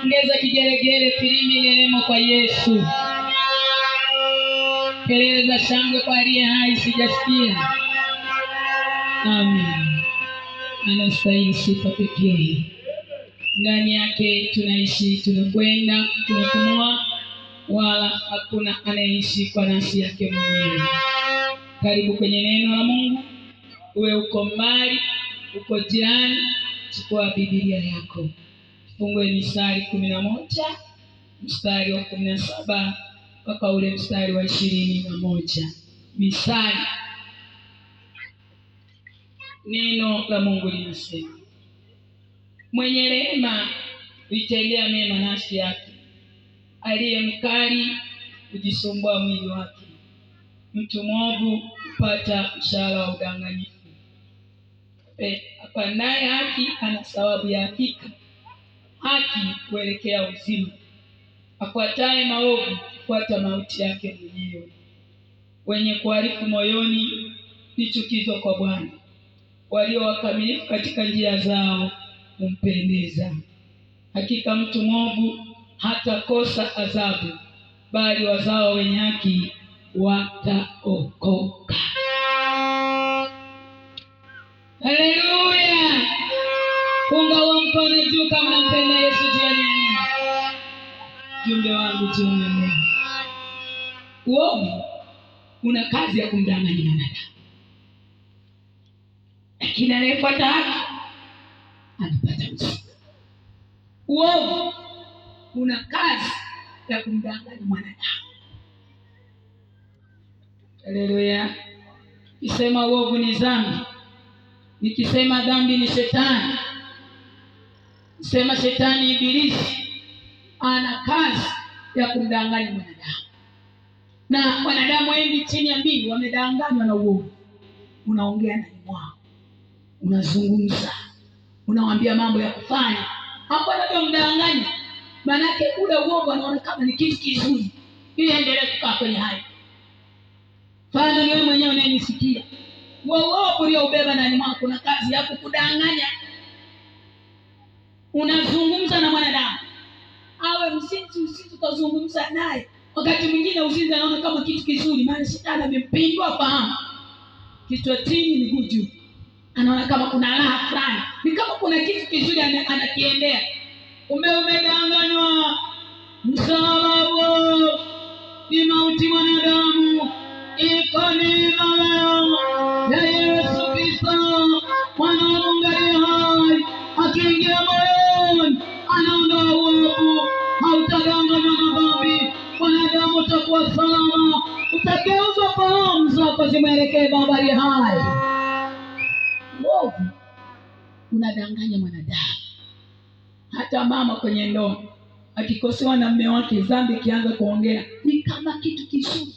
Ongeza kigelegele, filimbi, nderemo kwa Yesu. Kelele za shangwe kwa aliye hai sijasikia. Amen. Anastahili sifa pekee. Ndani yake tunaishi, tunakwenda, tunapumua, wala hakuna anayeishi kwa nafsi yake mwenyewe. Karibu kwenye neno la Mungu. Uwe uko mbali, uko jirani, chukua Biblia yako. Fungue Misali 11, mstari wa 17 mpaka ule mstari wa 21. Misali. Neno la Mungu linasema, mwenye rehema huitendea mema nafsi yake, aliye mkali hujisumbua mwili wake. Mtu mwovu hupata mshahara wa udanganyifu. Apandaye haki ana thawabu ya hakika, haki kuelekea uzima. Afuataye maovu hufuata mauti yake mwenyewe. Wenye kuharifu moyoni ni chukizo kwa Bwana, walio wakamilifu katika njia zao humpendeza. Hakika mtu mwovu hatakosa adhabu, bali wazao wenye haki wataokoka. Haleluya! Punga huo mkono juu kama unampenda Yesu jioni ya leo. Jumbe wangu jioni ya leo, uovu una kazi ya kumdanganya mwanadamu, lakini anayefuata haki anapata uzima. Uovu una kazi ya kumdanganya mwanadamu. Haleluya! Nikisema uovu ni dhambi, nikisema dhambi ni shetani, nikisema shetani ibilisi, ana kazi ya kumdanganya mwanadamu. Na wanadamu wengi chini ya mbingu wamedanganywa na uovu. Unaongea ndani mwao, unazungumza, unawaambia mambo ya kufanya, hapo ndio mdanganya. Manake ule uovu anaona kama ni kitu kizuri ili endelee kukaa kwenye hayo. Fadhali ni wewe mwenyewe unanisikia. Uovu ulioubeba ndani mwako kuna kazi ya kukudanganya. Unazungumza na mwanadamu, awe msinzi, usitazungumza naye. Wakati mwingine uzinzi anaona kama kitu kizuri, maana shetani amempindua fahamu. Kichwa chini miguu juu. Anaona kama kuna raha fulani, ni kama kuna kitu kizuri anakiendea. Umedanganywa. Msalaba ni mauti mwanadamu, iko neema leo ya Yesu Kristo mwana wa Mungu aliye hai. Akiingia moyoni anaondoa uovu, hautadanganywa na dhambi. Mwanadamu utakuwa salama, utageuzwa fahamu zako zimwelekee Baba aliye hai. Uovu unadanganya mwanadamu. Hata mama kwenye ndoa akikosewa na mume wake, dhambi kianza kuongea ni kama kitu kizuri.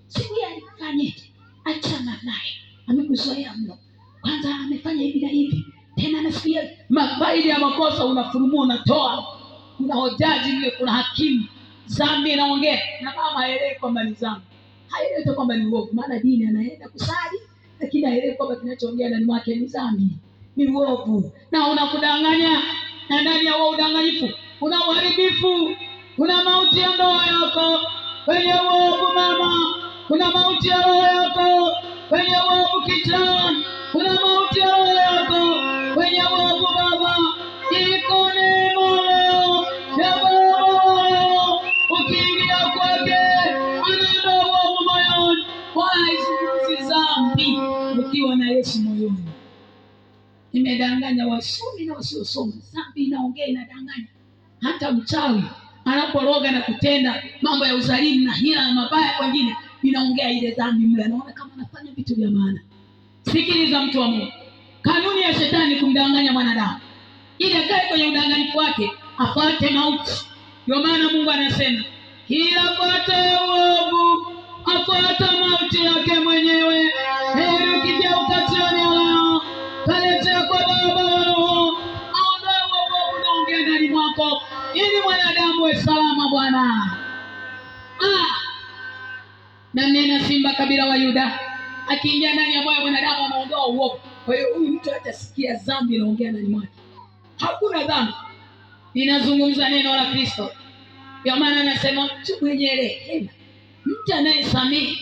Siku alifanyaje? Achana naye, amekuzoea mno. Kwanza amefanya hivi na hivi, tena nasikia mafaili ya makosa unafurumua, unatoa, kuna hojaji ile, kuna hakimu. Dhambi inaongea na mama haelewi kwamba ni dhambi, haelewi kwamba ni uovu. Maana dini anaenda kusali, lakini haelewi kwamba kinachoongea ndani mwake ni dhambi, ni uovu. Na unakudanganya, na ndani ya huo udanganyifu kuna uharibifu, kuna mauti ya ndoa yako kwenye uovu. Mama, kuna mauti ya roho yako kwenye uovu. Kijana, kuna mauti ya roho yako kwenye uovu. Baba, iko neema leo ya Baba. Ukiingia kwake anaondoa uovu moyoni, wala haizungumzi dhambi ukiwa na Yesu moyoni. Imedanganya wasomi na wasiosoma. Dhambi inaongea, inadanganya. Hata mchawi anaporoga na kutenda mambo ya uzalimu na hila na mabaya kwa wengine, inaongea ile dhambi mle, anaona kama anafanya vitu vya maana. Sikiliza mtu wa Mungu, kanuni ya shetani kumdanganya mwanadamu, ili akae kwenye udanganyifu wake, afuate mauti. Ndio maana Mungu anasema, kila afuate uovu afuata mauti yake mwenyewe. Heri ukigeuka jioni ya leo, karejea kwa Baba wa roho, aondoe uovu unaongea ndani mwako, ili mwanadamu we salama. Bwana na nena simba kabila wa Yuda akiingia ndani ya moyo mwanadamu anaondoa uovu. Kwa hiyo huyu mtu hatasikia dhambi inaongea ndani mwake. Hakuna dhambi. inazungumza neno la Kristo. Kwa maana anasema mtu mwenye rehema, mtu anayesamehe,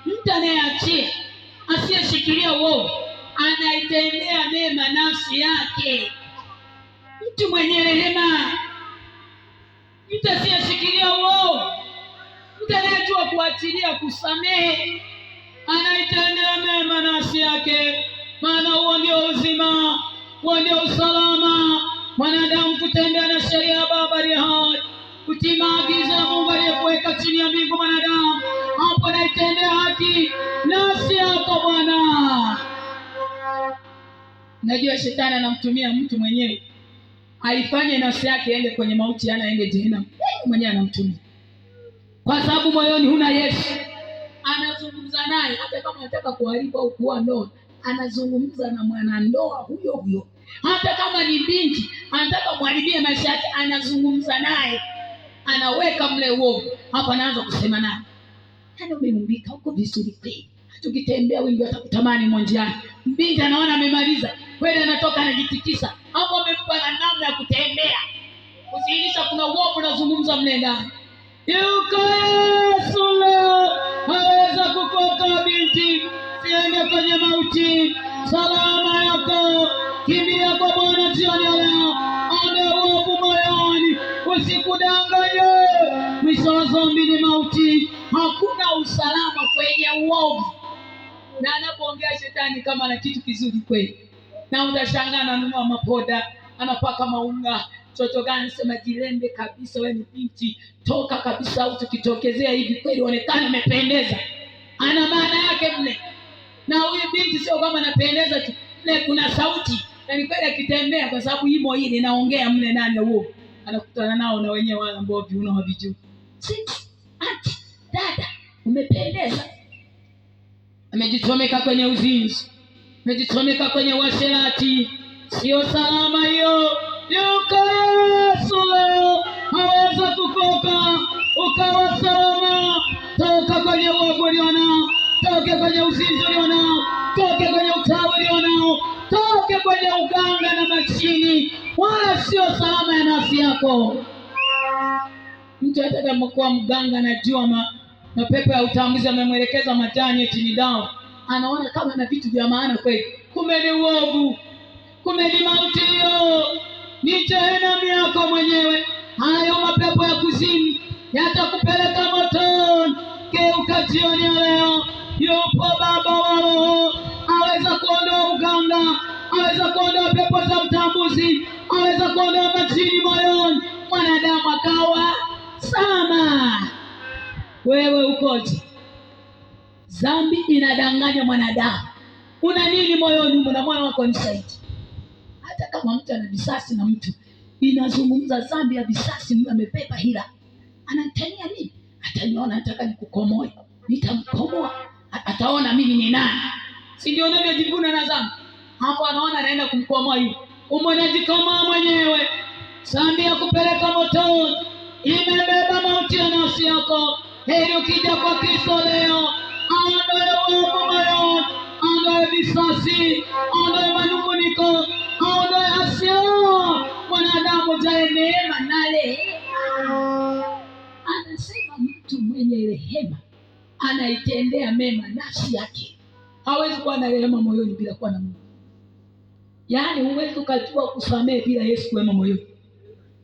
mtu anayeachia, asiyeshikilia uovu, anaitendea mema nafsi yake. Mtu mwenye rehema, mtu asiyeshikilia uovu, mtu anayejua kuachilia, kusamehe, anaitendea mema nafsi yake. Maana huo ndio uzima, huo ndio usalama. Mwanadamu kutembea na sheria ya Baba aliye hai, kutii maagizo ya Mungu aliyekuweka chini ya mbingu mwanadamu, hapo anaitendea haki nafsi yako Bwana. Najua shetani anamtumia mtu mwenyewe aifanye nafsi yake ende kwenye mauti, anaende jehanamu. Mwenyewe anamtumia kwa sababu moyoni huna Yesu. Anazungumza naye hata kama anataka kuharibu au kuua ndoa, anazungumza na mwanandoa huyo huyo. Hata kama ni binti anataka kuharibia maisha yake, anazungumza naye, anaweka mle uovu. Hapo anaanza kusema naye, yaani umeumbika huko vizuri kweli, tukitembea wengi watakutamani mwanjiani. Binti anaona amemaliza kweli, anatoka anajitikisa. Hapo amempa na namna ya kutembea, kusihilisha kuna uovu unazungumza mle ndani. Yuko Yesu leo haweza kukuokoa binti, siende kwenye mauti. Salama yako, kimbia kwa Bwana jioni ya leo. Ondoa uovu moyoni, usikudanganye. Mwisho wa dhambi ni mauti. Hakuna usalama kwenye uovu. Na anapoongea shetani kama na kitu kizuri kweli, na utashangaa ananunua mapoda, anapaka maunga. Toto gani sema jilembe kabisa, wewe ni binti, toka kabisa, au tukitokezea hivi kweli onekana umependeza. Ana maana yake mle. Na huyu binti sio kama anapendeza tu, mle kuna sauti. Na ni kweli akitembea, kwa sababu himo hili naongea mle ndani huo, anakutana nao na wenyewe wala ambao viuno havijui. Ati dada umependeza. Amejichomeka kwenye uzinzi, amejichomeka kwenye uasherati. Sio salama hiyo. Yuko Yesu leo haweza kukoka ukawa salama. Toka kwenye uovu ulionao, toke kwenye uzinzi ulionao, toke kwenye utawi ulionao, toke kwenye uganga na machini, wala sio salama ya nafsi yako. Mtu atakapokuwa mganga anajua mapepo ya utambuzi amemwelekeza majani eti ni dawa, anaona kama na vitu vya maana kweli, kumbe ni uovu, kumbe ni mauti hiyo. Ni jehanamu yako mwenyewe. Hayo mapepo ya kuzimu yatakupeleka motoni. Geuka jioni ya leo. Yupo Baba wa roho, aweza kuondoa uganga, aweza kuondoa pepo za utambuzi, aweza kuondoa majini moyoni, mwanadamu akawa salama. Wewe ukoje? Dhambi inadanganya mwanadamu. Una nini moyoni? Una moyo wako ni saidi. Hata kama mtu ana visasi na mtu, inazungumza dhambi ya visasi. Mtu amebeba hila, anatania nini? Ataniona nataka nikukomoe, nitamkomoa. Ataona mimi ni nani. Si ndio unavyojivuna na dhambi? Hapo anaona anaenda kumkomoa yule. Umenajikomoa mwenyewe. Dhambi ya kupeleka motoni imebeba mauti ya nafsi yako. Heri ukija kwa Kristo leo, aondoe uovu moyoni, aondoe visasi, aondoe manunguniko, aondoe hasira. Mwanadamu jaye neema na rehema. Anasema mtu mwenye rehema anaitendea mema nafsi yake. Hawezi kuwa na rehema moyoni bila kuwa na Mungu. Yaani huwezi ukajua kusamehe bila Yesu kuwemo moyoni.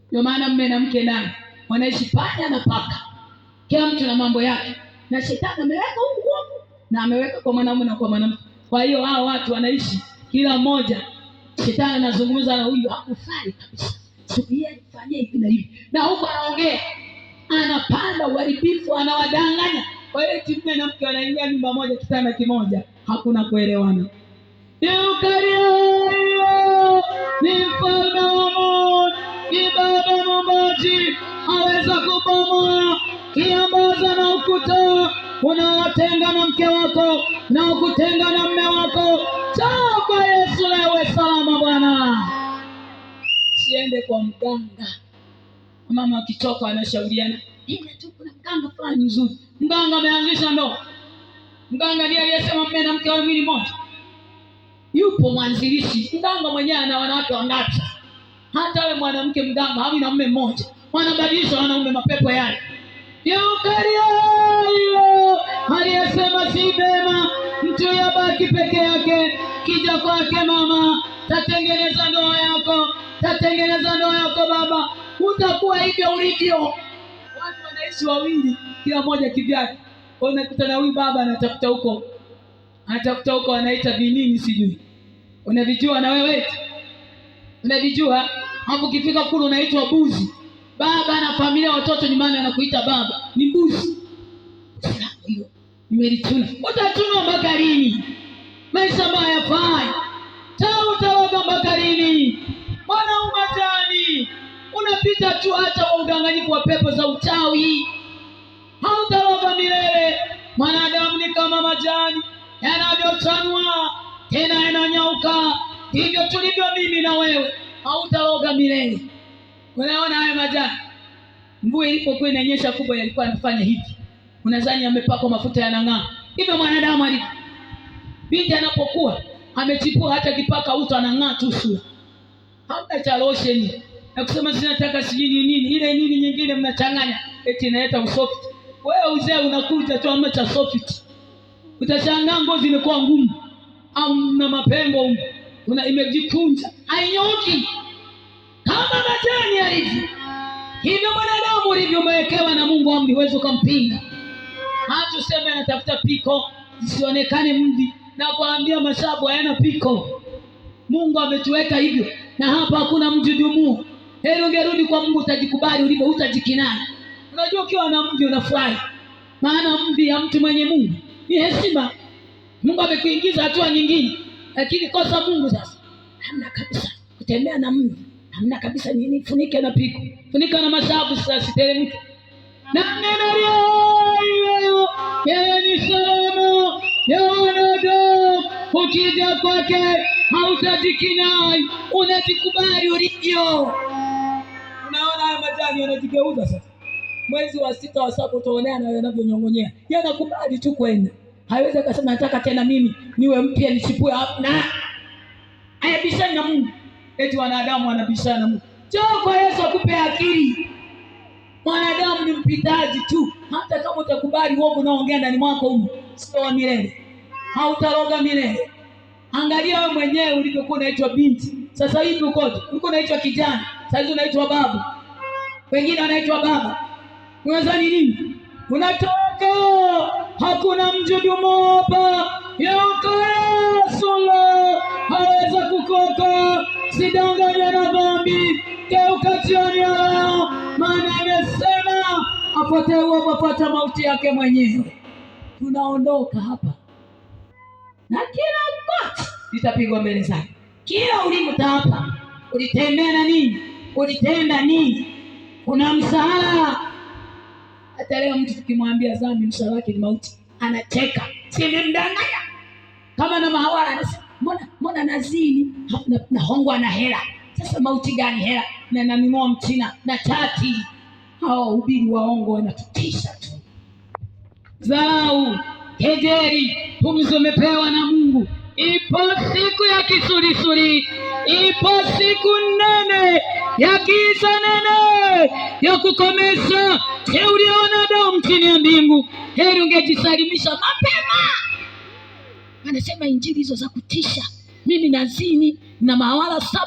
Ndio maana mume na mke nani wanaishi panya na paka, kila mtu na mambo yake, na shetani ameweka huko na ameweka kwa mwanamume na kwa mwanamke. Kwa hiyo hao watu wanaishi kila mmoja, shetani anazungumza na huyu, hakufai kabisa, subia nifanyie hivi na hivi, na huko anaongea, anapanda uharibifu, anawadanganya. Kwa hiyo mume na mke wanaingia nyumba moja, kitanda kimoja, hakuna kuelewana. Yukario ni mfalme wa Mungu, ni Baba Muumbaji, aweza kubomoa kiambaza na ukuta unaotenga na mke wako na ukutenga na mume wako. Njoo kwa Yesu leo salama Bwana. Siende kwa mganga. Mama akichoka anashauriana, ila tu kuna mganga fulani mzuri. Mganga ameanzisha ndoa. Mganga ndiye aliyesema mume na mke wa mwili mmoja. Yupo mwanzilishi. Mganga mwenyewe ana wanawake wangapi? Hata wewe mwanamke mganga hawi na mume mmoja, wanabadilisha wanaume mapepo yale. Yukaria aliyesema si vema mtu yabaki peke yake, kija kwake mama, tatengeneza ndoa yako, tatengeneza ndoa yako baba, utakuwa hivyo ulivyo. Watu wanaishi wawili, kila mmoja kivyake. Unakutana huyu baba anatafuta huko anaita vinini sijui. Unavijua na wewe? Unavijua? Hapo ukifika kule unaitwa buzi. Baba na familia watoto nyumbani anakuita baba. Ni mbuzi. Hiyo nimelituna. Utatuna mpaka lini? Maisha haya fai. Utaoga mpaka lini? Mwanaume gani? Unapita tu hata wa udanganyifu wa pepo za uchawi. Hautaoga milele. Mwanadamu ni kama majani yanavyochanua tena yananyauka, hivyo tulivyo mimi na wewe, hautaoga milele. Unaona haya majani, mvua ilipokuwa inanyesha kubwa yalikuwa yanafanya hivi, unadhani amepakwa mafuta yanang'aa. Hivyo mwanadamu alivyo, binti anapokuwa amechipua, hata kipaka uto anang'aa tu sura, hamna cha lotion na kusema zinataka sijui nini ile nini nyingine mnachanganya eti inaleta usoft. Wewe uzee unakuja tu ama cha soft, utashangaa ngozi imekuwa ngumu au na mapengo imejikunja, hainyoki kama majani yalivyo. Hivyo mwanadamu ulivyo umewekewa na Mungu amri, huwezi kumpinga. Hata useme anatafuta piko zisionekane mvi, na kuambia mashabu hayana piko. Mungu ametuweka hivyo, na hapa hakuna mjudumu. Heri ungerudi kwa Mungu, utajikubali ulivyo, utajikinai. Unajua ukiwa na mvi unafurahi, maana mvi ya mtu mwenye Mungu ni heshima. Mungu amekuingiza hatua nyingine, lakini kosa Mungu sasa. Hamna kabisa kutembea na Mungu. Hamna kabisa nini, funike na piko, funika na mashabu sasa siteremke. Na neno leo yeye ni salama ya wanadamu. Ukija kwake hautajikinai, unajikubali ulivyo. Unaona haya majani yanajigeuza sasa. Mwezi wa 6 wa 7 utaonea na yanavyonyongonyea. Yanakubali tu kwenda. Haiwezi akasema nataka tena mimi niwe mpya nichipue hapo na. Ayabishana na Mungu. Eti wanadamu wanabishana na Mungu. Njoo kwa Yesu akupe akili. Mwanadamu ni mpitaji tu. Hata kama utakubali uongo unaoongea ndani mwako huko, sio milele. Hautaroga milele. Angalia wewe mwenyewe ulivyokuwa unaitwa binti. Sasa hivi uko unaitwa kijana. Sasa hivi unaitwa babu. Wengine wanaitwa baba. Unadhani nini? Unatoka, hakuna mjudumu hapa. Yuko Yesu haweza kukoka. Sidanganya na dhambi. Geuka jioni leo, maana amesema apata mauti yake mwenyewe. Tunaondoka hapa na kila goti litapigwa mbele zake. Kila ulimi hapa ulitembea na nini? Ulitenda nini? Kuna msala. Hata leo mtu tukimwambia dhambi msala wake ni mauti, anacheka. Si nimdanganya? Kama na mahawara anasema, mbona nazini? Nahongwa na hela. Sasa mauti gani hela? Na nanunua mchina na chati. Hao ubiri waongo wanatutisha tu. Dharau, kejeli, pumzi umepewa na Mungu. Ipo siku ya kisulisuli, ipo siku nene ya giza nene ya kukomesha jeuri ya wanadamu chini ya mbingu. Heri ungejisalimisha mapema. Anasema injili hizo za kutisha. Mimi nazini na mawala 7,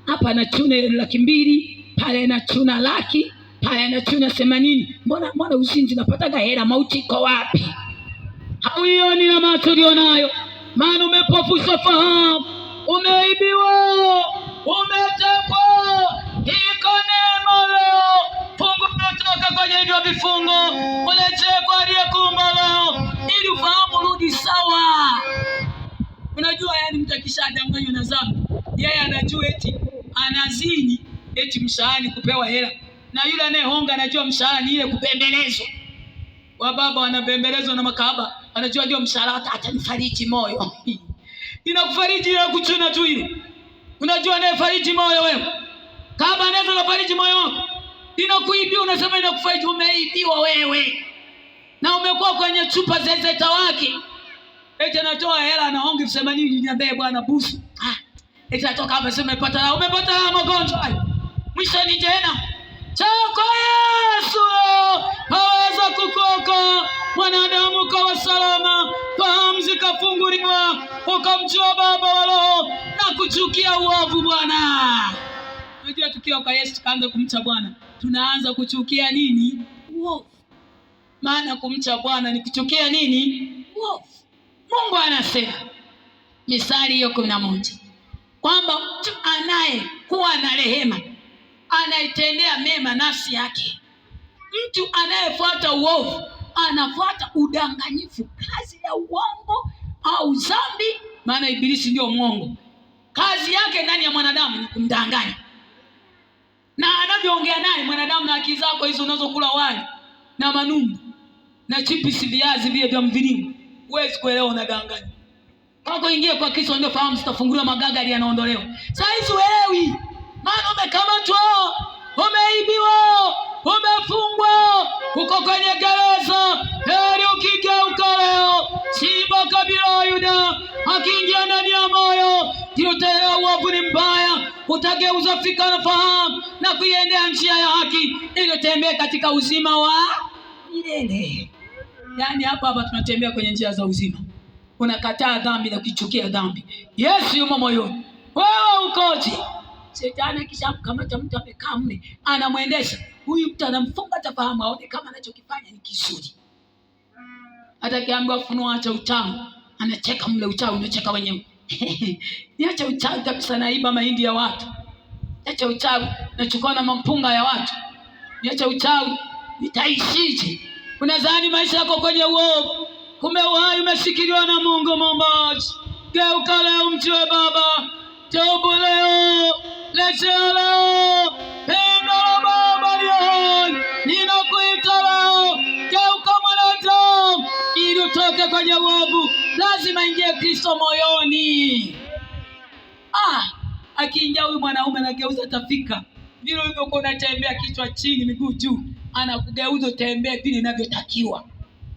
hapa na chuna 200,000, pale na chuna 100,000, pale na chuna 80. Mbona uzinzi napataga hela? Mauti iko wapi? Hauioni na macho ulionayo, maana umepofusha fahamu, umeibiwa, umetekwa. Iko neema leo, fungu kutoka kwenye hivyo vifungo, urejee kwa aliyekuumba leo, ili ufahamu rudi sawa. Unajua yani mtu akishadanganywa na dhambi, yeye anajua eti anazini, eti mshahara kupewa hela, na yule anayehonga anajua mshahara ni ile kubembelezwa. Wababa wanabembelezwa na makahaba, anajua ndio mshahara, atanifariji moyo. Inakufariji ya kuchuna tu ile. Unajua anayefariji moyo wewe? Kama anaweza kufariji moyo wako, inakuibia, unasema inakufariji. Umeibiwa wewe, na umekuwa kwenye chupa zezeta wake. Eti anatoa hela, anaonga 80, niambie bwana busu. itatoka hapa sema umepata magonjwa hayo. Mwisho ni tena chako Yesu aweza kukoka mwanadamu kwa salama, fahamu zikafunguliwa, ukamjua Baba wa roho na kuchukia uovu Bwana. Unajua tukiwa kwa Yesu tukaanza kumcha Bwana, tunaanza kuchukia nini? Uovu. Maana kumcha Bwana ni kuchukia nini? Uovu. Mungu anasema Misali hiyo 11 kwamba mtu anayekuwa na rehema anaitendea mema nafsi yake. Mtu anayefuata uovu anafuata udanganyifu, kazi ya uongo au dhambi, maana ibilisi ndio mwongo. Kazi yake ndani ya mwanadamu ni kumdanganya. Na anavyoongea naye mwanadamu na akili zako hizo unazokula wali na manumbu na chipsi viazi vile vya mviringo, huwezi kuelewa unadanganya. Kako ingie kwa Kristo ndio fahamu zitafunguliwa, magagari yanaondolewa. Sasa hizo uelewi. Maana umekamatwa, umeibiwa, umefungwa, uko kwenye gereza. Heri ukigeuka leo, simba kabila wa Yuda akiingia ndani ya moyo, ndio utaelewa uovu ni mbaya. Utageuza fikra na fahamu na kuiendea njia ya haki ili utembee katika uzima wa milele. Yaani hapa tunatembea kwenye njia za uzima. Unakataa dhambi na kuchukia dhambi. Yesu yumo moyoni. Wewe ukoje? Shetani kisha mkamata mtu amekaa mle, anamwendesha. Huyu mtu anamfunga tafahamu aone kama anachokifanya ni kizuri. Hata kiambiwa funua acha uchawi, anacheka mle, uchawi unacheka wenyewe. Niacha uchawi kabisa, naiba mahindi ya watu. Niacha uchawi, nachukua na mampunga ya watu. Niacha uchawi, nitaishije? Unadhani maisha yako kwenye uovu, kumbe uhai umeshikiliwa na Mungu Muumbaji. Geuka leo mjue Baba. Tubu leo, leo leo. Pendo la Baba leo ninakuita leo. Geuka mwanadamu ili utoke kwenye uovu. Lazima ingie Kristo moyoni. Akiingia huyu mwanaume anageuza tafika. Vile ulivyokuwa unatembea kichwa chini miguu juu, anakugeuza utembee vile inavyotakiwa.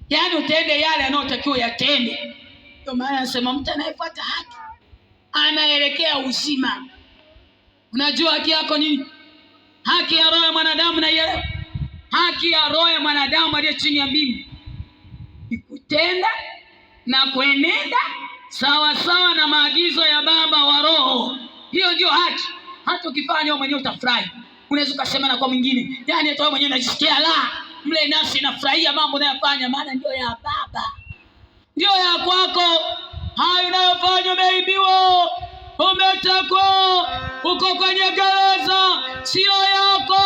Yaani utende yale yanayotakiwa yatende. Ndio maana anasema mtu anayefuata haki anaelekea uzima. Unajua haki yako nini? Haki ya roho ya mwanadamu na yeye. Haki ya roho ya mwanadamu aliye chini ya mbingu ni kutenda na kuenenda sawa sawa na maagizo ya Baba wa roho. Hiyo ndio haki. Hata ukifanya wewe mwenyewe utafurahi. Unaweza kusema na kwa mwingine, yaani hata wewe mwenyewe unajisikia mle nafsi inafurahia mambo unayofanya, maana ndio ya Baba. Ndio ya kwako. Hayo unayofanya, umeibiwa, umetekwa, uko kwenye gereza, sio yako.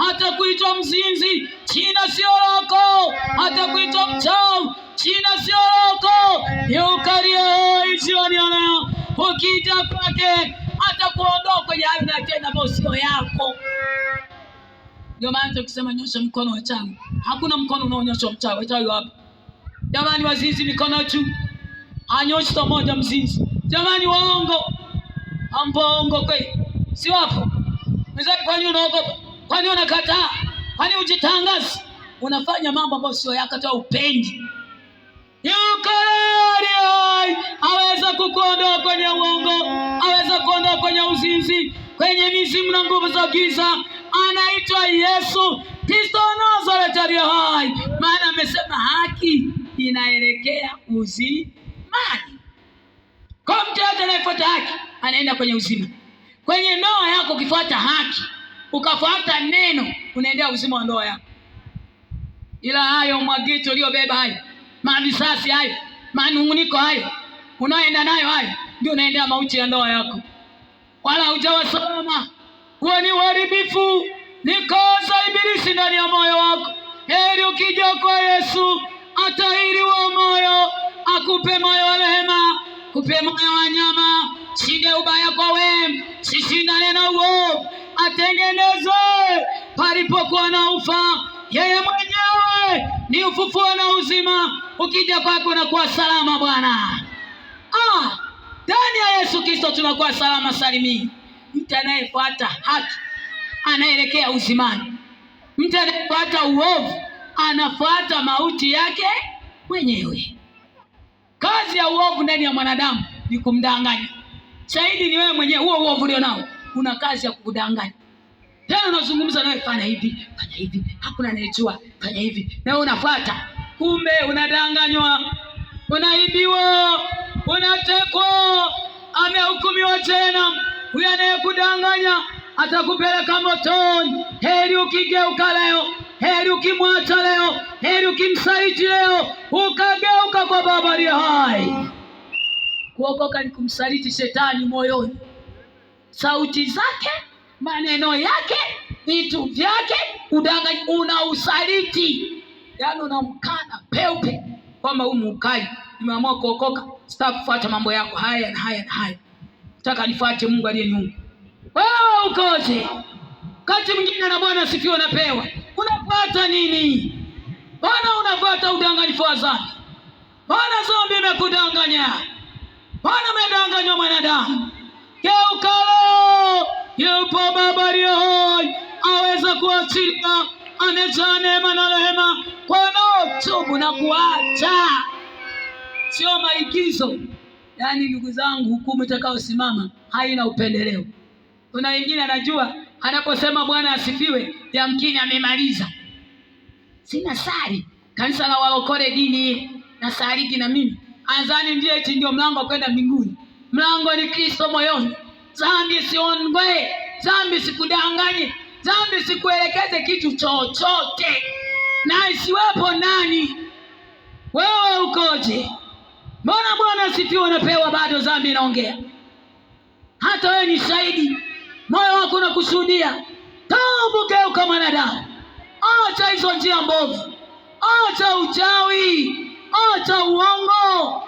Hata kuitwa mzinzi, jina sio lako. Hata kuitwa mchawi, jina sio lako. Yukarie jioni leo, ukija kwake hata kuondoa kwenye hayo na tena ambayo sio yako. Ndio maana tukisema nyosha mkono wa chawi, hakuna mkono unaonyosha mchawi. Wachawi wapi? Jamani wazinzi mikono juu. Anyoshi moja mzinzi. Jamani waongo. Ambongo kweli. Si wapo. Mzee kwani unaogopa? Kwani unakataa? Kwani ujitangazi? Unafanya mambo ambayo sio yako, hata upendi. Yuko aweza kukuondoa kwenye uongo, aweza kuondoa kwenye uzinzi, kwenye mizimu na nguvu za giza. Anaitwa Yesu Kristo wa Nazareti aliye hai. Maana amesema haki inaelekea uzimani. Kwa mtu yote anayefuata haki anaenda kwenye uzima. Kwenye ndoa yako ukifuata haki, ukafuata neno, unaendea uzima wa ndoa yako. Ila hayo mwagito uliyobeba hayo, mavisasi hayo, manunguniko hayo, unaenda nayo hayo, ndio unaendea mauti ya ndoa yako. Wala hujawasoma. Huo ni uharibifu, ni kosa ibilisi ndani ya moyo wako. Heri ukija kwa Yesu, atahiri wa moyo, akupe moyo wa rehema, kupe moyo wa nyama. Shinde ubaya kwa wema, sishindane na uovu. Atengeneze palipokuwa na ufa. Yeye mwenyewe ni ufufuo na uzima. Ukija kwako unakuwa salama Bwana. Ndani ya Yesu Kristo tunakuwa salama salimini. Mtu anayefuata haki anaelekea uzimani. Mtu anayefuata uovu anafuata mauti yake mwenyewe. Kazi ya uovu ndani ya mwanadamu ni kumdanganya. Shahidi ni wewe mwenyewe. Huo uovu ulio nao una kazi ya kukudanganya. Tena unazungumza nawe, fanya hivi, hakuna anayejua, fanya hivi, na wewe unafuata. Kumbe unadanganywa, unaibiwa, unatekwa, amehukumiwa tena. Huyo anayekudanganya atakupeleka motoni. Heri ukigeuka leo, heri ukimwacha leo, heri ukimsaliti leo, ukageuka kwa Baba aliye hai. Kuokoka ni kumsaliti shetani moyoni, sauti zake, maneno yake, vitu vyake, udanganya, unausaliti. Yaani unamkana peupe kwamba umukai, nimeamua kuokoka, sitaki kufuata mambo yako haya na haya na haya, nataka nifuate Mungu aliyeniumba. Wewe ukoje? Kati mwingine na Bwana asifiwe unapewa. Unafuata nini? Bwana unafuata udanganyifu wa dhambi. Bwana dhambi imekudanganya. Bwana umedanganywa mwanadamu. Geuka leo. Yupo Baba aliye hai, aweza kuachilia, amejaa neema na rehema kwa wanaotubu na kuacha. Sio maigizo. Yaani ndugu zangu, hukumu itakayosimama haina upendeleo. Kuna wengine anajua anaposema Bwana asifiwe, yamkini amemaliza. Sina sali kanisa la walokole dini na saliki na mimi anzani ndiye eti ndio mlango wa kwenda mbinguni. Mlango ni Kristo moyoni. Dhambi siongoe, dhambi sikudanganye, dhambi sikuelekeze kitu chochote, na isiwepo nani. Wewe ukoje? Mbona Bwana asifiwe unapewa bado dhambi inaongea? Hata wewe ni shahidi, moyo wako unakushuhudia. Tubu, geuka mwanadamu. Acha hizo njia mbovu. Acha uchawi, acha uongo,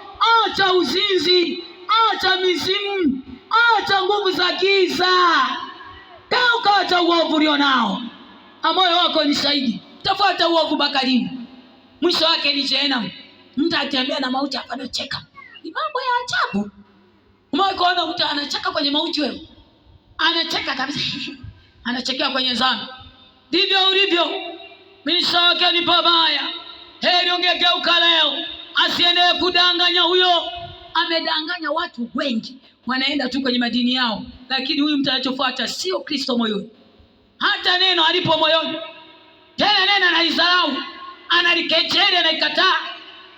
acha uzinzi, acha mizimu, acha nguvu za giza. Geuka, acha uovu ulio nao. Moyo wako ni shahidi. Tafuata uovu bakalini, mwisho wake ni jehanamu. Mtu atembea na mauti hapa anacheka. Ni mambo ya ajabu. Umeona mtu anacheka kwenye mauti wewe? Anacheka kabisa. Anachekea kwenye dhambi. Ndivyo ulivyo. Mwisho wake ni pabaya. Heri ungegeuka leo. Asiendelee kudanganya huyo. Amedanganya watu wengi. Wanaenda tu kwenye madini yao. Lakini huyu mtu anachofuata sio Kristo moyoni. Hata neno alipo moyoni. Tena neno analidharau, analikejeli, analikataa.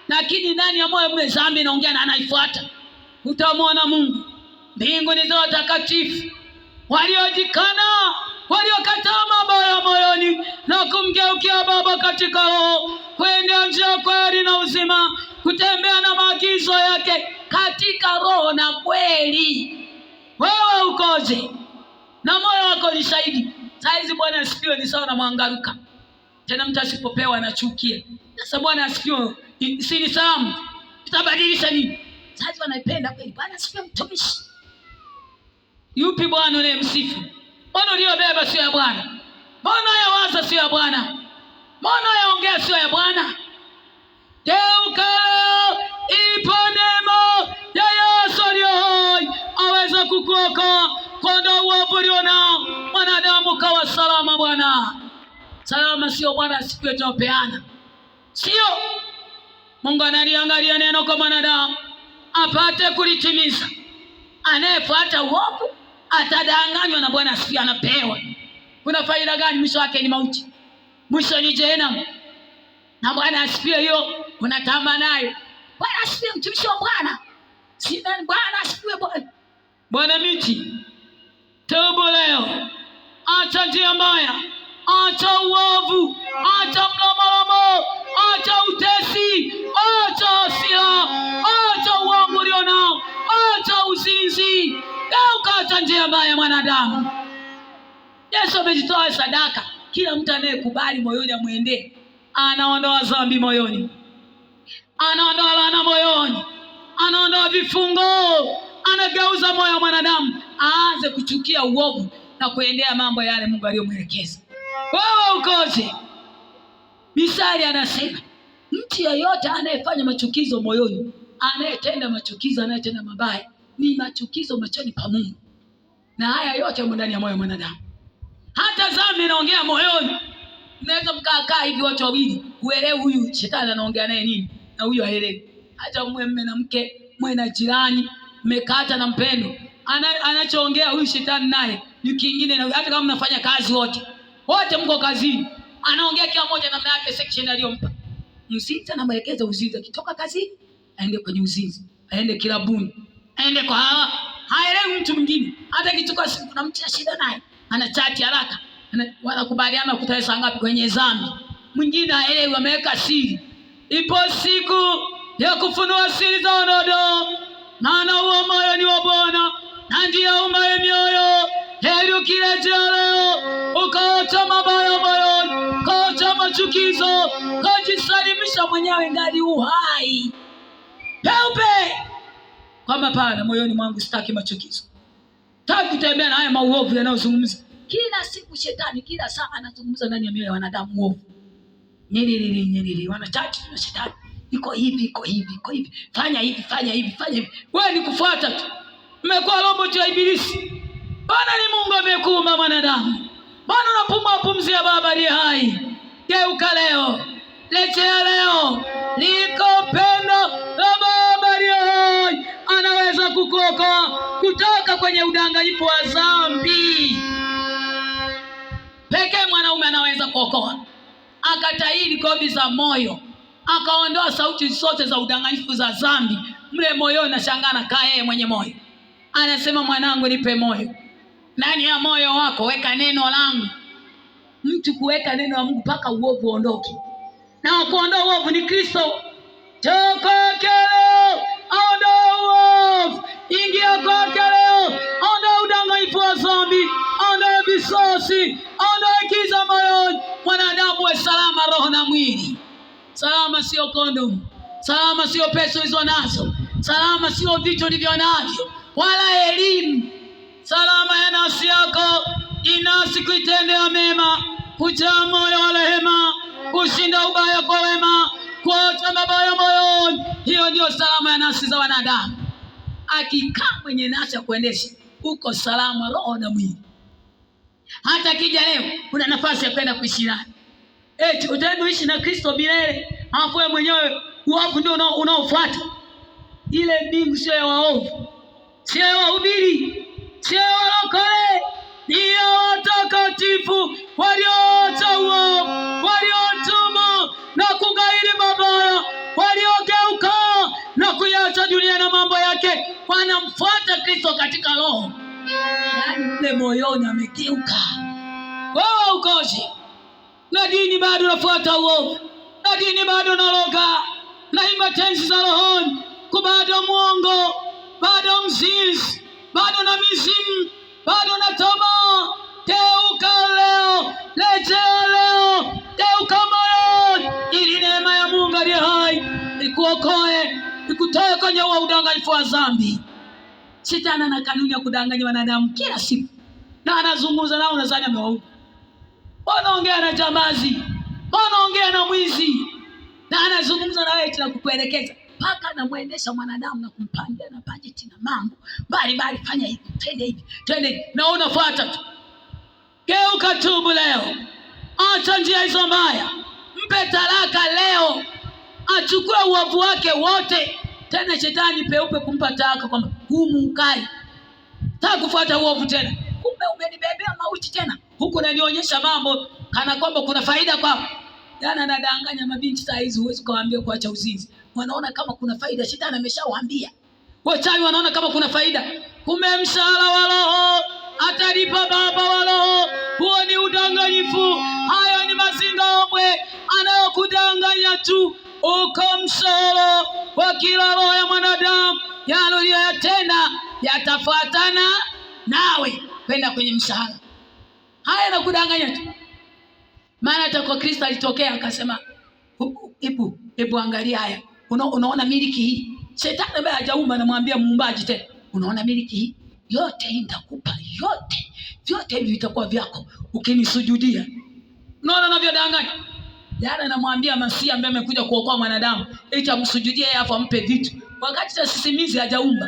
Lakini ndani ya moyo mwe dhambi inaongea na anaifuata. Utamwona Mungu. Mbingu ni za watakatifu waliojikana, waliokataa mambo ya moyoni na kumgeukia Baba katika roho, kwenda njia kweli na uzima, kutembea na maagizo yake katika roho na kweli. Wewe ukoje? Na moyo wako ni shahidi. Saizi Bwana asifiwe ni sawa na mwangaruka. Tena mtu asipopewa anachukia. Sasa Bwana asifiwe si ni salamu, tutabadilisha nini? Sasa wanaipenda kweli. Bwana asifiwe mtumishi. Yupi Bwana unayemsifu? Mbona uliyobeba sio ya Bwana? Mbona yawaza sio ya Bwana? Mbona yaongea sio ya Bwana? Geuka leo, ipo neema ya Yesu aliye hai, aweza kukuokoa kuondoa uovu ulionao. Mwanadamu kawa salama Bwana. Salama sio Bwana asifiwe tunapeana. Sio. Mungu analiangalia neno kwa mwanadamu apate kulitimiza. Anayefuata uovu atadanganywa na Bwana asifiwe anapewa. Kuna faida gani? Mwisho wake ni mauti. Mwisho ni jehanamu. Na Bwana asifiwe hiyo unatamba nayo. Bwana asifiwe mtumishi wa Bwana. Si nani Bwana asifiwe Bwana. Bwana miti. Tubu leo. Acha njia mbaya. Acha uovu. Acha mlomolomo. Acha utesi. Acha hasira. Acha uongo ulionao. Acha uzinzi. Geuka, acha njia mbaya mwanadamu. Yesu amejitoa sadaka. Kila mtu anayekubali moyoni amwendee, anaondoa dhambi moyoni, anaondoa laana moyoni, anaondoa vifungo, anageuza moyo wa mwanadamu aanze kuchukia uovu na kuendea mambo yale Mungu aliyomwelekeza. Wewe ukoje? Misali anasema mtu yeyote anayefanya machukizo moyoni, anayetenda machukizo, anayetenda mabaya ni machukizo machoni pa Mungu. Na haya yote yamo ndani ya moyo wa mwanadamu. Hata dhambi inaongea moyoni. Mnaweza mkaa hivi watu wawili, uelewe huyu shetani anaongea naye nini na huyu haelewi. Hata mume na mke, mume na jirani, mmekata na mpendo, anachoongea huyu shetani naye ni kingine, na hata kama mnafanya kazi wote mko kazini, anaongea kila mmoja namna yake section aliyompa. Mzinzi anamwelekeza uzinzi, akitoka kazi aende kwenye uzinzi, aende kilabuni, aende kwa hawa. Haelewi mtu mwingine, hata kichukua simu na mtu shida naye anachati haraka, wanakubaliana kutae saa ngapi kwenye dhambi. Mwingine haelewi, ameweka siri. Ipo siku ya kufunua siri za wanadamu, maana huo moyo ni wa Bwana na ndiye aumaye mioyo. Heri ukirejea leo ukaacha mabaya moyoni, ukaacha machukizo, ukajisalimisha mwenyewe ngali uhai peupe, kwamba pana moyoni mwangu sitaki machukizo, sitaki kutembea na haya mauovu yanayozungumza kila siku. Shetani kila saa anazungumza ndani ya mioyo ya wanadamu uovu. Nyerere wanachati na shetani, iko hivi, fanya hivi. Wewe ni kufuata tu, umekuwa robot ya ibilisi. Bwana ni Mungu amekuumba mwanadamu. Bwana unapumua pumzi ya Baba aliye hai. Geuka leo, rejea leo, liko pendo la Baba aliye hai. Anaweza kukuokoa kutoka kwenye udanganyifu wa dhambi. Pekee mwanaume anaweza kuokoa, akatahiri kobi za moyo, akaondoa sauti zote za udanganyifu za dhambi mle moyoni. Nashangaa nakaa yeye mwenye moyo anasema, mwanangu nipe moyo. Ndani ya moyo wako weka neno langu. Mtu kuweka neno la Mungu mpaka uovu uondoke, na kuondoa uovu ni Kristo. Toka leo, ondoa uovu, ingia kwake leo, ondoa udanganyifu wa dhambi, ondoa visasi, ondoa giza moyoni. Mwanadamu we salama roho na mwili. Salama sio kondomu, salama sio pesa hizo nazo, salama sio vitu ulivyo navyo, wala elimu. Salama ya nafsi yako, inasi kuitendea mema, kujaa moyo wa rehema, kushinda ubaya kwa wema, kuacha mabaya moyoni. Hiyo ndio salama ya nafsi za wanadamu. Akikaa mwenye nafsi ya kuendesha, uko salama roho na mwili. Hata kija leo una nafasi ya kwenda kuishi naye, eti utaenda kuishi na Kristo milele, hapo wewe mwenyewe uovu ndio unaofuata. Ile mbingu sio ya waovu, sio ya wahubiri, sio ya walokole, ni ya watakatifu walioacha uovu, waliotubu na kugairi mabaya, waliogeuka na kuiacha dunia na mambo yake, wanamfuata Kristo katika roho. Yaani mle moyoni amegeuka. Wewe ukoje? Na dini bado unafuata uovu, na dini bado unaloga, naimba tenzi za rohoni, bado mwongo, bado mzinzi, bado na mizimu, bado na tamaa. Geuka leo, rejea leo, geuka moyoni, ili neema ya Mungu aliye hai ikuokoe, ikutoe kwenye udanganyifu wa dhambi. Shetani ana kanuni ya kudanganya wanadamu kila siku, na anazungumza nao nadhani amewaua. Wanaongea na jambazi, wanaongea na mwizi, na anazungumza na wewe tena kukuelekeza, mpaka anamwendesha mwanadamu na kumpangia na bajeti na mambo mbalimbali, fanya hivi, twende, na unafuata tu. Geuka, tubu leo, acha njia hizo mbaya, mpe talaka leo, achukue uovu wake wote. Tena shetani peupe kumpa talaka kwamba humu ukai, taka kufuata uovu tena. Kumbe umenibebea mauti tena, huku unanionyesha mambo kana kwamba kuna faida kwako. Jana nadanganya mabinti saa hizi, huwezi kuwaambia kuacha uzinzi, wanaona kama kuna faida. Shetani ameshawaambia. Wachawi wanaona kama kuna faida, kumbe mshahara wa roho atalipa Baba wa roho. Huo ni udanganyifu. Hayo ni mazingaombwe anayokudanganya tu. Uko mshahara wa kila roho ya mwanadamu, yale uliyoyatenda yatafuatana nawe kwenda kwenye mshahara. Haya na kudanganya tu. Maana hata kwa Kristo alitokea akasema, hebu angalia haya, unaona miliki hii. Shetani ambaye hajaumba anamwambia muumbaji tena, unaona miliki hii yote nitakupa, vyote hivi vitakuwa vyako ukinisujudia. Unaona anavyodanganya. Jana anamwambia Masia ambaye amekuja kuokoa mwanadamu, eti amsujudie yeye afa ampe vitu, wakati sisimizi hajaumba.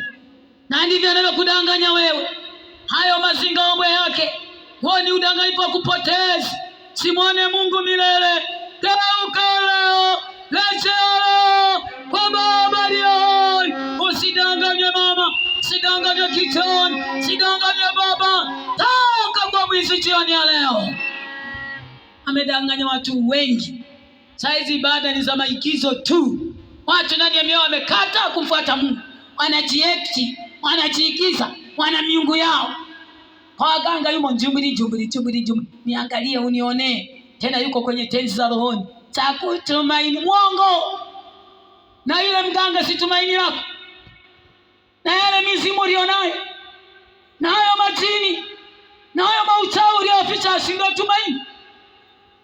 Na ndivyo anavyokudanganya wewe. Hayo mazingaombwe yake, huo ni udanganyifu wa kupoteza. Simwone Mungu milele. Geuka leo, rejea leo kwa Baba aliye hai. Usidanganywe mama, usidanganywe. Usidanganywe kichoni, usidanganywe baba. Toka kwa mwizi jioni ya leo. Amedanganya watu wengi. Saizi ibada ni za maigizo tu. Watu ndani ya mioyo wamekata kumfuata Mungu. Wanajiekti, wanajiigiza, wana miungu yao. Kwa waganga yumo jumbili. Niangalie unione. Tena yuko kwenye tenzi za rohoni. Takutumaini mwongo. Na yule mganga si tumaini lako. Na yale mizimu ulionayo. Na hayo majini. Na hayo mauchawi ulioficha si ndio tumaini.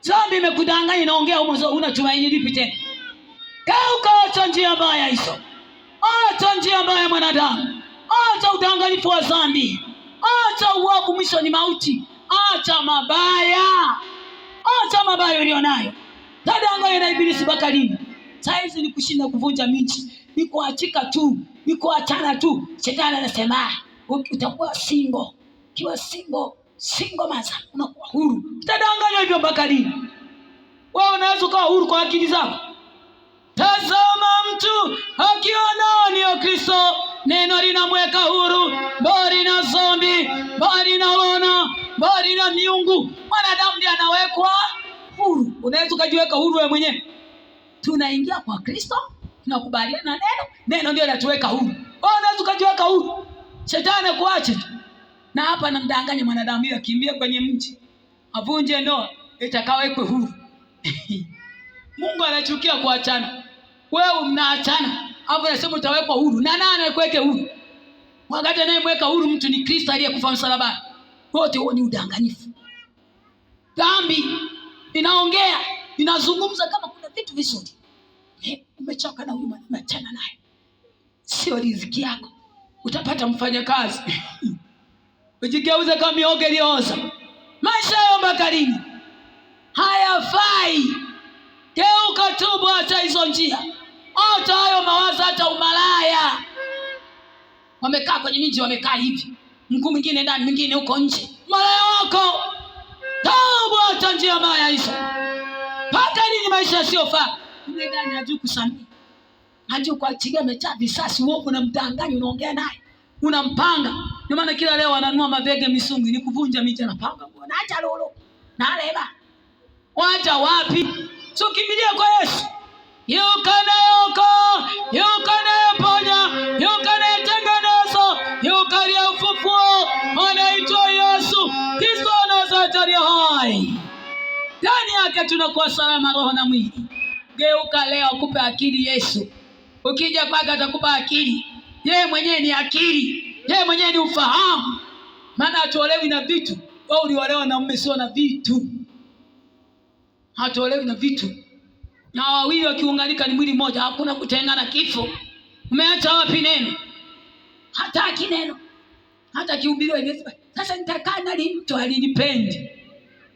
Dhambi imekudanganya inaongea humo, unatumaini lipi tena? Geuka, acha njia mbaya hizo. Acha njia mbaya mwanadamu. Acha udanganyifu wa dhambi. Acha uovu, mwisho ni mauti. Acha mabaya. Acha mabaya ulionayo. Tadanganya na ibilisi bakalini. Saizi ni kushinda kuvunja miti. Ni kuachika tu. Ni kuachana tu. Shetani anasema utakuwa single. Kiwa single maza unakuwa huru. Tadanganya hivyo bakalini. Wewe unaweza kuwa huru kwa akili zako. Tazama mtu akiona ni Kristo, neno linamweka huru, bali na dhambi, bali na laana, bali na miungu. Mwanadamu ndiye anawekwa huru. Unaweza kujiweka huru wewe mwenyewe. Tunaingia kwa Kristo, tunakubaliana na neno ndio linatuweka huru. Wewe unaweza kujiweka huru. Shetani kuache tu. Na hapa namdanganya mwanadamu ili akimbie kwenye mji, avunje ndoa, itakawekwe huru. Mungu anachukia kuachana. Wewe mnaachana, hapo unasema utawekwa huru. Na nani anakuweka huru? Wakati anayemweka huru mtu ni Kristo aliyekufa msalabani. Wote huo ni udanganyifu. Dhambi inaongea, inazungumza kama kuna vitu vizuri. Umechoka na huyu mwanadamu, achana naye. Sio riziki yako. Utapata mfanyakazi. Ujigeuze kama miogo iliyooza. Maisha yao bakalini hayafai. Geuka, tubu, acha hizo njia. Acha hayo mawazo, acha umalaya. Wamekaa kwenye miji, wamekaa hivi. Mkuu mwingine ndani, mwingine huko nje. Malaya wako. Tubu, acha njia mbaya hizo. Pata nini maisha yasiyofaa. Mle ndani hajui kusamehe. Hajui kuachilia, amejaa visasi, uovu na mdanganya, unaongea naye. Unampanga. Ndio maana kila leo wananua mabege misungu ni kuvunja miti na panga. Naacha lolo. Na leba. Wacha wapi? So kimbilia kwa Yesu. Yukana ponya, yukana tengenezo, yukana ufufuo. Anaitwa Yesu Kristo Nazareti hai. Ndani yake tunakuwa salama roho na mwili. Geuka leo, akupe akili Yesu. Ukija kwake atakupa akili. Yeye mwenyewe ni akili. Yeye mwenyewe ni ufahamu. Maana hatuolewi na vitu. Wewe uliolewa na mume, sio na vitu. Hatuolewi na vitu. Na wawili wakiunganika ni mwili mmoja, hakuna kutengana kifo. Umeacha wapi neno? Hataki neno. Hata kihubiriwa ingesema, sasa nitakaa na mtu alinipendi.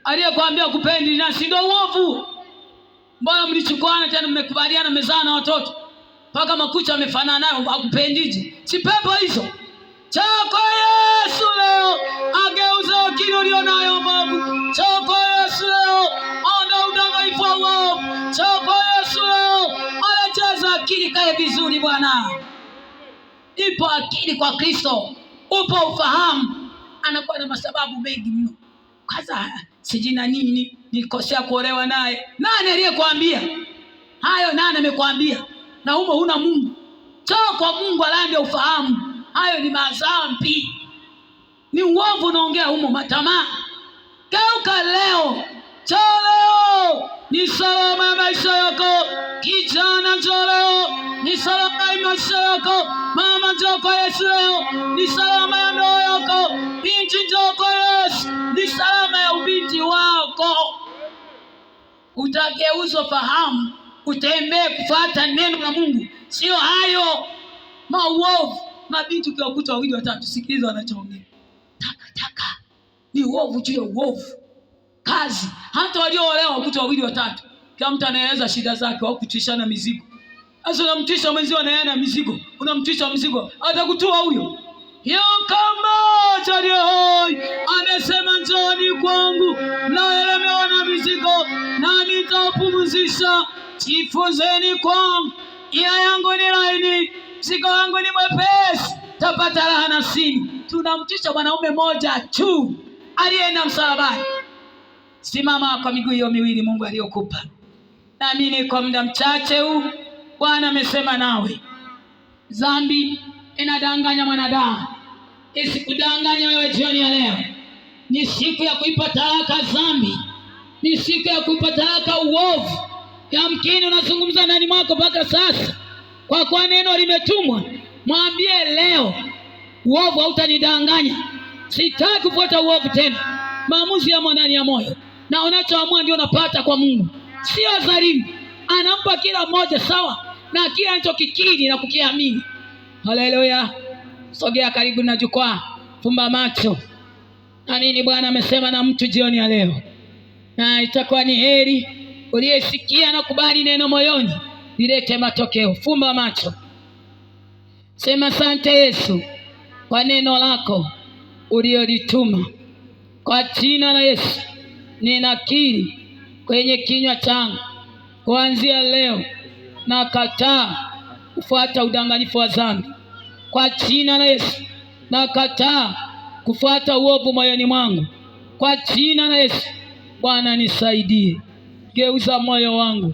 Aliyekwambia kupendi na si ndio uovu? Mbona mlichukuana tena mmekubaliana mezana na watoto? Paka makucha amefanana nayo, hakupendije? Si pepo hizo. Chako Yesu leo ageuze akili ulionayo mbavu. Chako Yesu leo onda udanganyifu wao. Chako Yesu leo anacheza akili kae vizuri Bwana. Ipo akili kwa Kristo. Upo ufahamu. Anakuwa na masababu mengi mno. Kaza sijina nini nilikosea kuolewa naye. Nani aliyekwambia? Hayo nani amekwambia? Na humo huna Mungu. Toa kwa Mungu alande ufahamu. Hayo ni madhambi. Ni uovu unaongea humo, matamaa. Geuka leo. Leo ni salama ya maisha yako. Kijana njoo leo. Ni salama ya maisha yako. Mama njoo kwa Yesu leo. Ni salama ya ndoa yako. Binti njoo kwa Yesu. Ni salama ya ubinti wako. Utageuzwa fahamu. Utembee kufuata neno la Mungu. Sio hayo mauovu. Mabinti ukiwakuta wawili watatu, sikiliza wanachoongea. Taka. Ni uovu juu ya uovu. Kazi. Hata walioolewa wakuta wawili watatu. Kila mtu anaeleza shida zake, au kutishana mizigo. Sasa unamtisha mwenzio na yeye na mizigo. Unamtisha mzigo. Atakutoa huyo. Kama jari hoi. Anasema njoni kwangu. Mnaelemewa na mizigo. Na nitawapumzisha. Jifunzeni kwangu. Nia yangu ni laini. Mzigo wangu ni mwepesi. tapata raha nafsini. Tunamtisha mwanaume mmoja tu aliyeenda msalabani. Simama kwa miguu hiyo miwili Mungu aliyokupa. Naamini kwa muda mchache huu Bwana amesema nawe. Dhambi inadanganya mwanadamu. Isikudanganya wewe jioni ya leo. Ni siku ya kuipa talaka dhambi. Ni siku ya kuipa talaka uovu. Yamkini unazungumza ndani mwako mpaka sasa, kwa kuwa neno limetumwa. Mwambie leo, uovu hautanidanganya. Sitaki kufuata uovu tena. Maamuzi yamo ndani ya moyo, na unachoamua ndio unapata kwa Mungu. Sio dhalimu. Anampa kila mmoja sawa na kila anachokikiri na kukiamini. Haleluya. Sogea karibu na jukwaa, fumba macho. Amini Bwana amesema na mtu jioni ya leo, na itakuwa ni heri uliyesikia na kubali neno moyoni lilete matokeo. Fumba macho, sema asante Yesu kwa neno lako uliolituma. Kwa jina la Yesu ninakiri kwenye kinywa changu, kuanzia leo nakataa kufuata udanganyifu wa dhambi. Kwa jina la Yesu nakataa kufuata uovu moyoni mwangu. Kwa jina la Yesu Bwana nisaidie. Geuza moyo wangu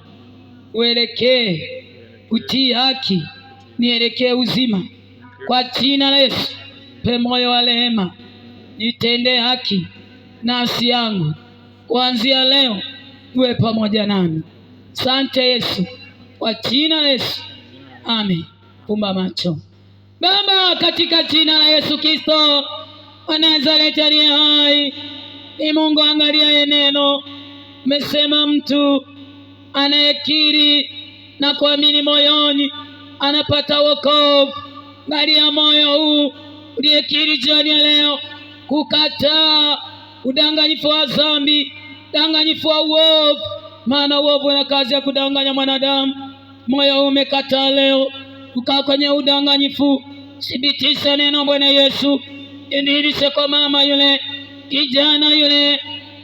uelekee utii haki, nielekee uzima. Kwa jina la Yesu pe moyo wa rehema, nitende haki. Nafsi yangu kuanzia leo uwe pamoja nami. Asante Yesu, kwa jina la Yesu, amen. Fumba macho. Baba, katika jina la Yesu Kristo wa Nazareti aliye hai, ni Mungu angalia neno. Umesema mtu anayekiri na kuamini moyoni anapata wokovu. Angalia moyo huu uliyekiri jioni ya leo kukataa udanganyifu wa dhambi, udanganyifu wa uovu, maana uovu na kazi ya kudanganya mwanadamu. Moyo huu umekataa leo kukaa kwenye udanganyifu. Thibitisha neno Bwana Yesu. Ndilishe kwa mama yule, kijana yule,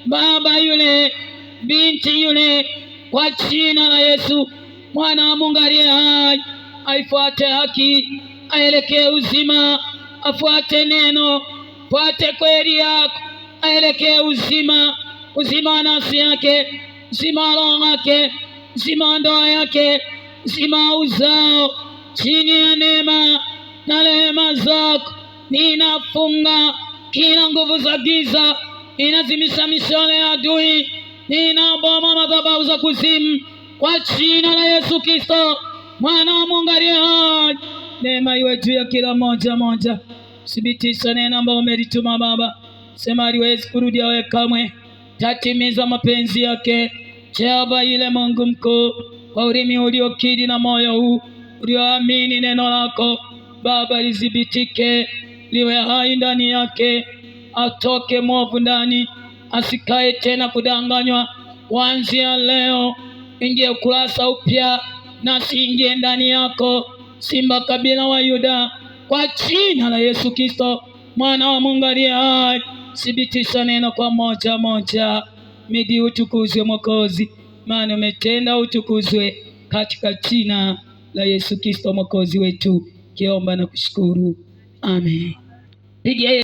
baba yule, binti yule, kwa jina la Yesu. Mwana wa Mungu aliye hai, aifuate haki, aelekee uzima, afuate neno, fuate kweli yako, aelekee uzima, uzima wa nafsi yake, uzima wa roho yake, uzima wa ndoa yake, uzima wa uzao. Chini ya neema na rehema zako ninafunga kila nguvu za giza, ninazimisha mishale ya adui, ninaboma madhabahu za kuzimu kwa jina la Yesu Kristo, mwana wa Mungu aliye hai. Neema iwe juu ya kila moja moja. Thibitisha neno ambalo umelituma Baba. Sema haliwezi kurudia wewe kamwe, tatimiza mapenzi yake. Jehova ile Mungu mkuu, kwa ulimi uliokiri na moyo huu ulioamini neno lako Baba, lizibitike, liwe hai ndani yake. Atoke mwovu ndani, asikae tena kudanganywa. Kuanzia leo ingie ukurasa upya, na siingie ndani yako. Simba kabila wa Yuda, kwa jina la Yesu Kristo, mwana wa Mungu aliye hai. Thibitisha neno kwa moja moja. Midi utukuzwe Mwokozi, maana umetenda, utukuzwe katika jina la Yesu Kristo Mwokozi wetu, kiomba na kushukuru. Amen. Pigia